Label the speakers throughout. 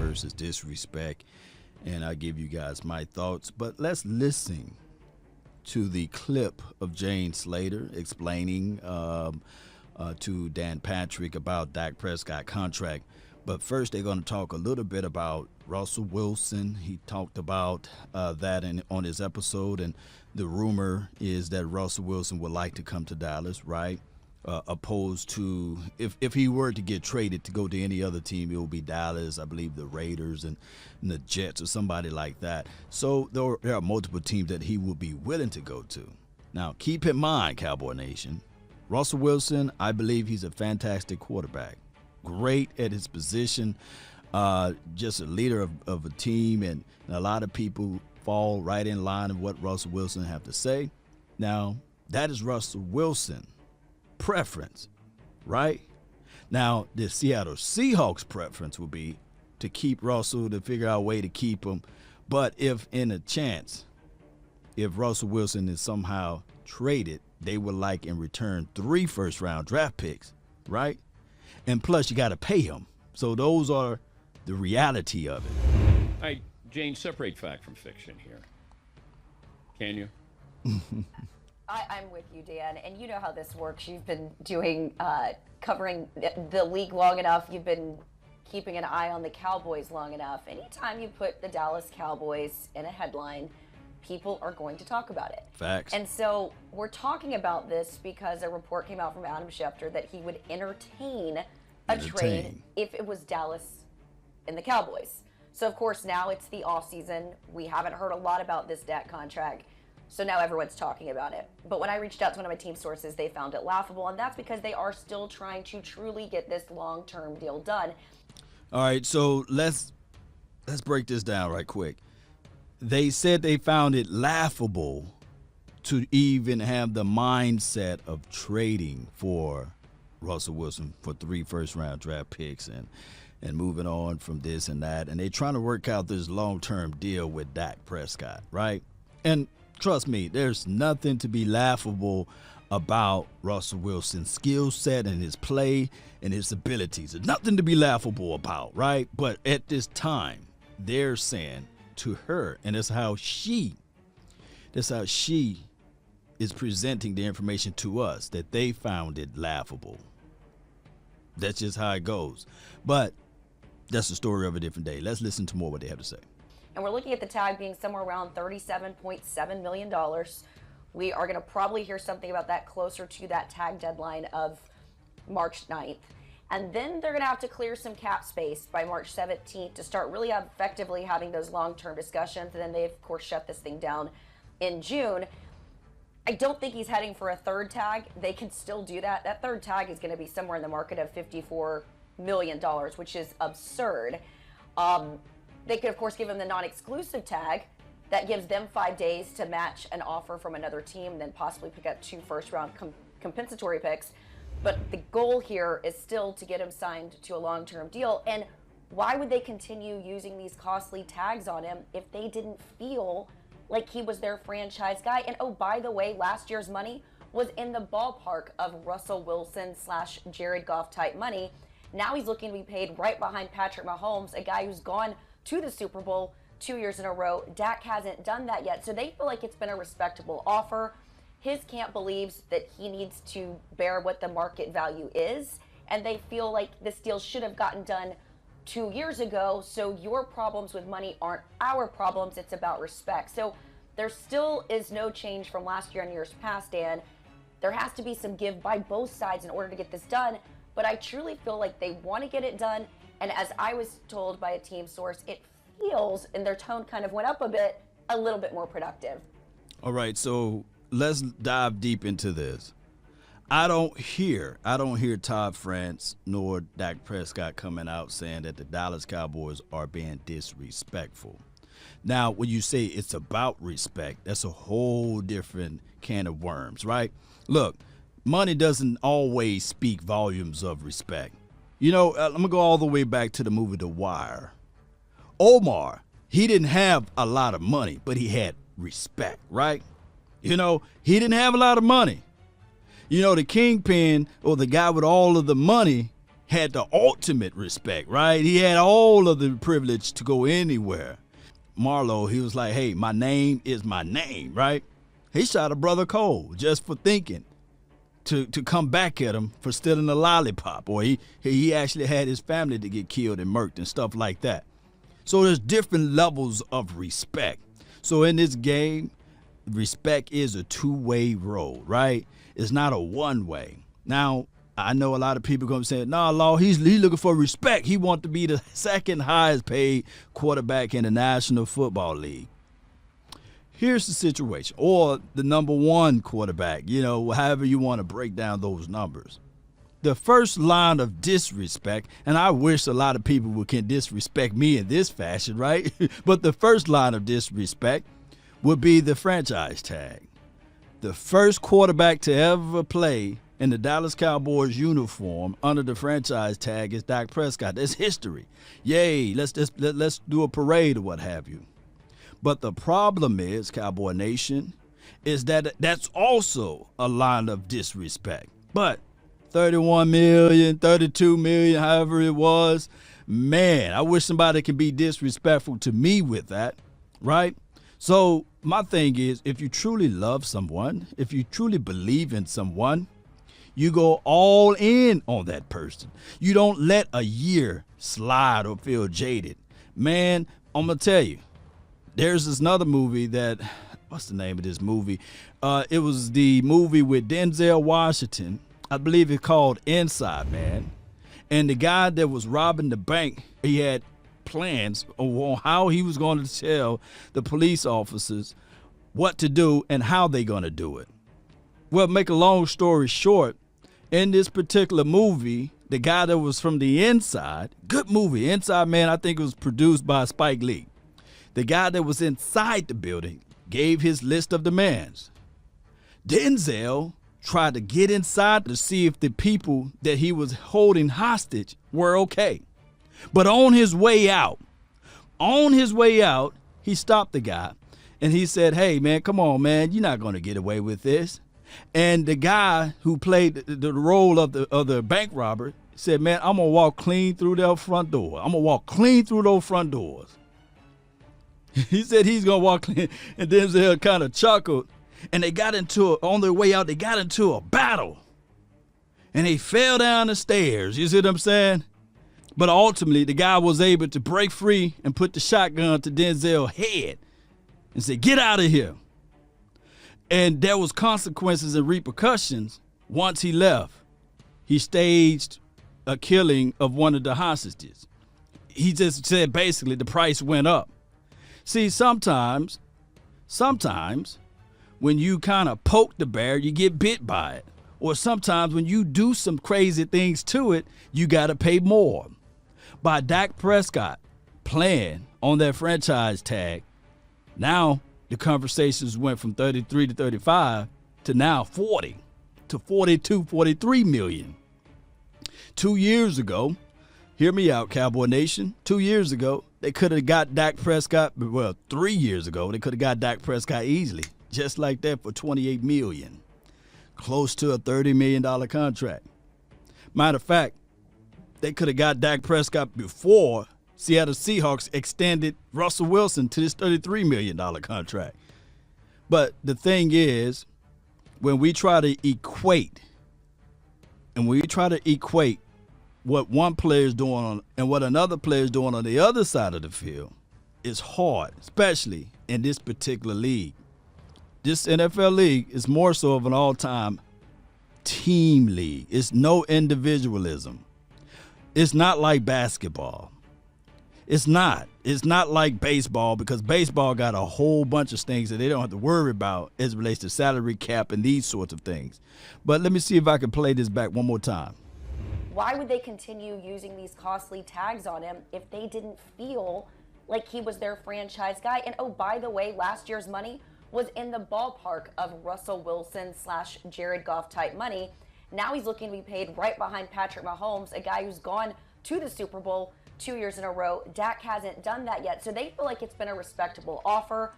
Speaker 1: versus disrespect, and I'll give you guys my thoughts. But let's listen to the clip of Jane Slater explaining to Dan Patrick about Dak Prescott contract. But first, they're going to talk a little bit about Russell Wilson. He talked about that on his episode, and the rumor is that Russell Wilson would like to come to Dallas, right? Opposed to if he were to get traded to go to any other team, it would be Dallas, I believe the Raiders and the Jets or somebody like that. So there are multiple teams that he would be willing to go to. Now, keep in mind, Cowboy Nation, Russell Wilson, I believe he's a fantastic quarterback. Great at his position, just a leader of a team, and a lot of people fall right in line of what Russell Wilson have to say. Now, that is Russell Wilson preference, right? Now, the Seattle Seahawks preference would be to keep Russell, to figure out a way to keep him. But if in a chance, if Russell Wilson is somehow traded, they would like in return 3 first-round draft picks, right? And plus, you got to pay him. So those are the reality of it.
Speaker 2: All right, Jane, separate fact from fiction here. Can you?
Speaker 3: I'm with you, Dan, and you know how this works. You've been doing, covering the league long enough. You've been keeping an eye on the Cowboys long enough. Anytime you put the Dallas Cowboys in a headline, people are going to talk about it.
Speaker 1: Facts.
Speaker 3: And so we're talking about this because a report came out from Adam Schefter that he would entertain a trade if it was Dallas and the Cowboys. So, of course, now it's the offseason. We haven't heard a lot about this Dak contract. So now everyone's talking about it. But when I reached out to one of my team sources, they found it laughable, and that's because they are still trying to truly get this long-term deal done.
Speaker 1: All right, so let's break this down right quick. They said they found it laughable to even have the mindset of trading for Russell Wilson for 3 first-round draft picks and moving on from this and that. And they're trying to work out this long-term deal with Dak Prescott, right? And trust me, there's nothing to be laughable about Russell Wilson's skill set and his play and his abilities. There's nothing to be laughable about, right? But at this time, they're saying to her, and that's how she is presenting the information to us, that they found it laughable. That's just how it goes. But that's the story of a different day. Let's listen to more what they have to say.
Speaker 3: And we're looking at the tag being somewhere around $37.7 million. We are going to probably hear something about that closer to that tag deadline of March 9th. And then they're going to have to clear some cap space by March 17th to start really effectively having those long-term discussions. And then they, of course, shut this thing down in June. I don't think he's heading for a third tag. They can still do that. That third tag is going to be somewhere in the market of $54 million, which is absurd. They could, of course, give him the non-exclusive tag. That gives them 5 days to match an offer from another team, and then possibly pick up 2 first-round compensatory picks. But the goal here is still to get him signed to a long-term deal. And why would they continue using these costly tags on him if they didn't feel like he was their franchise guy? And oh, by the way, last year's money was in the ballpark of Russell Wilson / Jared Goff type money. Now he's looking to be paid right behind Patrick Mahomes, a guy who's gone to the Super Bowl 2 years in a row. Dak hasn't done that yet, so they feel like it's been a respectable offer. His camp believes that he needs to bear what the market value is, and they feel like this deal should have gotten done 2 years ago, so your problems with money aren't our problems, it's about respect. So there still is no change from last year and years past, Dan. There has to be some give by both sides in order to get this done, but I truly feel like they want to get it done. And as I was told by a team source, it feels, and their tone kind of went up a bit, a little bit more productive.
Speaker 1: All right, so let's dive deep into this. I don't hear Todd France nor Dak Prescott coming out saying that the Dallas Cowboys are being disrespectful. Now, when you say it's about respect, that's a whole different can of worms, right? Look, money doesn't always speak volumes of respect. You know, I'm going to go all the way back to the movie The Wire. Omar, he didn't have a lot of money, but he had respect, right? You know, he didn't have a lot of money. You know, the kingpin or the guy with all of the money, had the ultimate respect, right? He had all of the privilege to go anywhere. Marlowe, he was like, hey, my name is my name, right? He shot a brother cold just for thinking to come back at him for stealing a lollipop, or he actually had his family to get killed and murked and stuff like that. So there's different levels of respect. So in this game, respect is a two-way road, right? It's not a one-way. Now, I know a lot of people going to say, nah, Law, he's looking for respect. He wants to be the second highest paid quarterback in the National Football League. Here's the situation, or the number one quarterback, however you want to break down those numbers. The first line of disrespect, and I wish a lot of people can disrespect me in this fashion, right? But the first line of disrespect would be the franchise tag. The first quarterback to ever play in the Dallas Cowboys uniform under the franchise tag is Dak Prescott. That's history. Yay, let's do a parade or what have you. But the problem is, Cowboy Nation, is that that's also a line of disrespect. But 31 million, 32 million, however it was, man, I wish somebody could be disrespectful to me with that, right? So my thing is, if you truly love someone, if you truly believe in someone, you go all in on that person. You don't let a year slide or feel jaded. Man, I'm going to tell you, there's this another movie that, what's the name of this movie? It was the movie with Denzel Washington. I believe it's called Inside Man. And the guy that was robbing the bank, he had plans on how he was going to tell the police officers what to do and how they're going to do it. Well, make a long story short, in this particular movie, the guy that was from the inside, good movie, Inside Man, I think it was produced by Spike Lee. The guy that was inside the building gave his list of demands. Denzel tried to get inside to see if the people that he was holding hostage were okay. But on his way out, he stopped the guy and he said, hey, man, come on, man, you're not going to get away with this. And the guy who played the role of the bank robber said, man, I'm going to walk clean through that front door. I'm going to walk clean through those front doors. He said he's going to walk clean. And Denzel kind of chuckled. And they got on their way out, they got into a battle. And they fell down the stairs. You see what I'm saying? But ultimately, the guy was able to break free and put the shotgun to Denzel's head and say, get out of here. And there was consequences and repercussions once he left. He staged a killing of one of the hostages. He just said basically the price went up. See, sometimes when you kind of poke the bear, you get bit by it. Or sometimes when you do some crazy things to it, you got to pay more. By Dak Prescott playing on that franchise tag, now the conversations went from 33 to 35 to now 40 to 42, 43 million. 2 years ago, hear me out, Cowboy Nation. 2 years ago, they could have got Dak Prescott. Well, 3 years ago, they could have got Dak Prescott easily, just like that for 28 million, close to a $30 million contract. Matter of fact, they could have got Dak Prescott before Seattle Seahawks extended Russell Wilson to this $33 million contract. But the thing is, when we try to equate what one player is doing and what another player is doing on the other side of the field, it's hard, especially in this particular league. This NFL league is more so of an all-time team league. It's no individualism. It's not like basketball. It's not like baseball, because baseball got a whole bunch of things that they don't have to worry about as it relates to salary cap and these sorts of things. But let me see if I can play this back one more time.
Speaker 3: Why would they continue using these costly tags on him if they didn't feel like he was their franchise guy? And oh, by the way, last year's money was in the ballpark of Russell Wilson / Jared Goff type money. Now he's looking to be paid right behind Patrick Mahomes, a guy who's gone to the Super Bowl 2 years in a row. Dak hasn't done that yet, so they feel like it's been a respectable offer.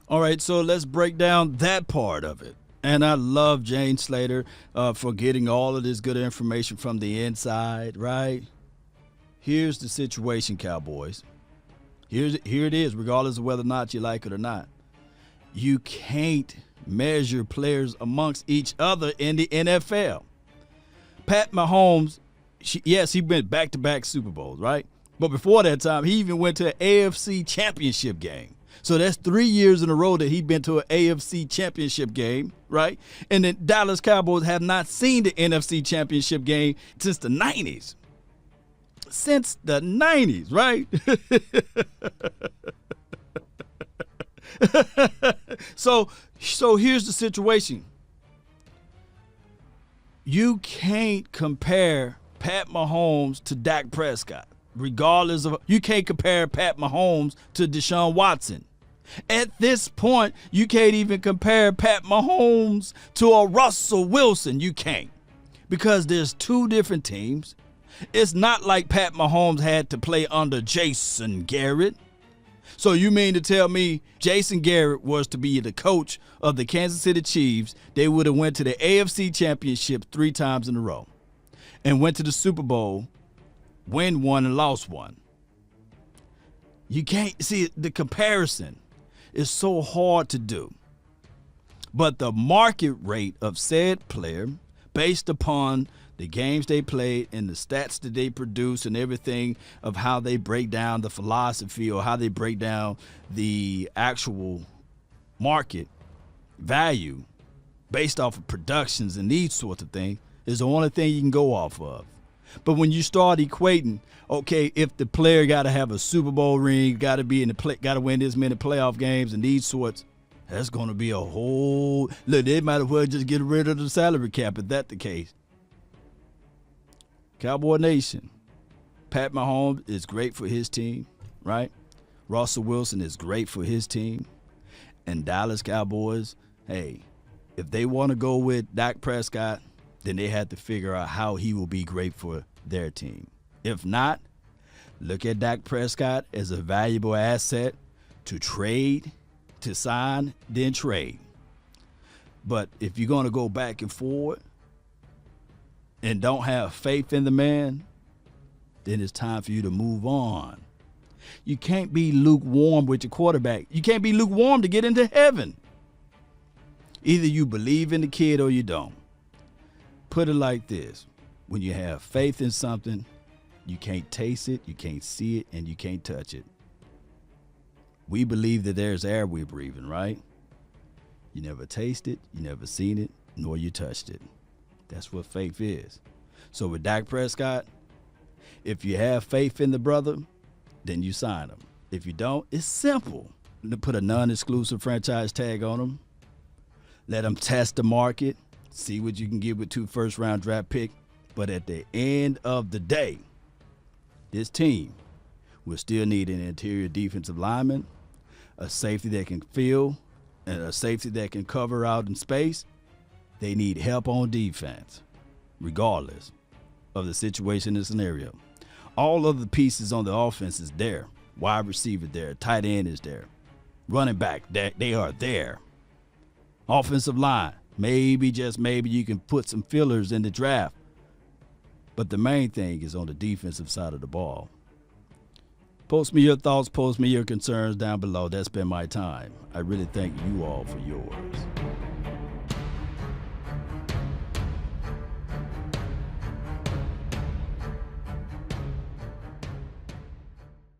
Speaker 1: All right, so let's break down that part of it. And I love Jane Slater for getting all of this good information from the inside, right? Here's the situation, Cowboys. Here it is, regardless of whether or not you like it or not. You can't measure players amongst each other in the NFL. Pat Mahomes, he went back-to-back Super Bowls, right? But before that time, he even went to an AFC championship game. So that's 3 years in a row that he's been to an AFC championship game, right? And the Dallas Cowboys have not seen the NFC championship game since the 90s. Since the 90s, right? So here's the situation. You can't compare Pat Mahomes to Dak Prescott. Regardless of, you can't compare Pat Mahomes to Deshaun Watson. At this point, you can't even compare Pat Mahomes to a Russell Wilson. You can't, because there's two different teams. It's not like Pat Mahomes had to play under Jason Garrett. So you mean to tell me Jason Garrett was to be the coach of the Kansas City Chiefs, they would have went to the AFC Championship 3 times in a row and went to the Super Bowl, win one and lost one. You can't see the comparison is so hard to do. But the market rate of said player, based upon the games they played and the stats that they produce and everything of how they break down the philosophy or how they break down the actual market value based off of productions and these sorts of things, is the only thing you can go off of. But when you start equating, okay, if the player got to have a Super Bowl ring, got to be in the got to win this many playoff games and these sorts, that's going to be a whole look. They might as well just get rid of the salary cap if that's the case. Cowboy Nation, Pat Mahomes is great for his team, right? Russell Wilson is great for his team. And Dallas Cowboys, hey, if they want to go with Dak Prescott, then they have to figure out how he will be great for their team. If not, look at Dak Prescott as a valuable asset to trade, to sign, then trade. But if you're going to go back and forward and don't have faith in the man, then it's time for you to move on. You can't be lukewarm with your quarterback. You can't be lukewarm to get into heaven. Either you believe in the kid or you don't. Put it like this. When you have faith in something, you can't taste it, you can't see it, and you can't touch it. We believe that there's air we're breathing, right? You never taste it, you never seen it, nor you touched it. That's what faith is. So with Dak Prescott, if you have faith in the brother, then you sign him. If you don't, it's simple. Put a non-exclusive franchise tag on him. Let him test the market. See what you can get with 2 first-round draft picks. But at the end of the day, this team will still need an interior defensive lineman, a safety that can fill, and a safety that can cover out in space. They need help on defense, regardless of the situation and scenario. All of the pieces on the offense is there. Wide receiver there. Tight end is there. Running back, they are there. Offensive line. Maybe, just maybe, you can put some fillers in the draft. But the main thing is on the defensive side of the ball. Post me your thoughts, post me your concerns down below. That's been my time. I really thank you all for yours.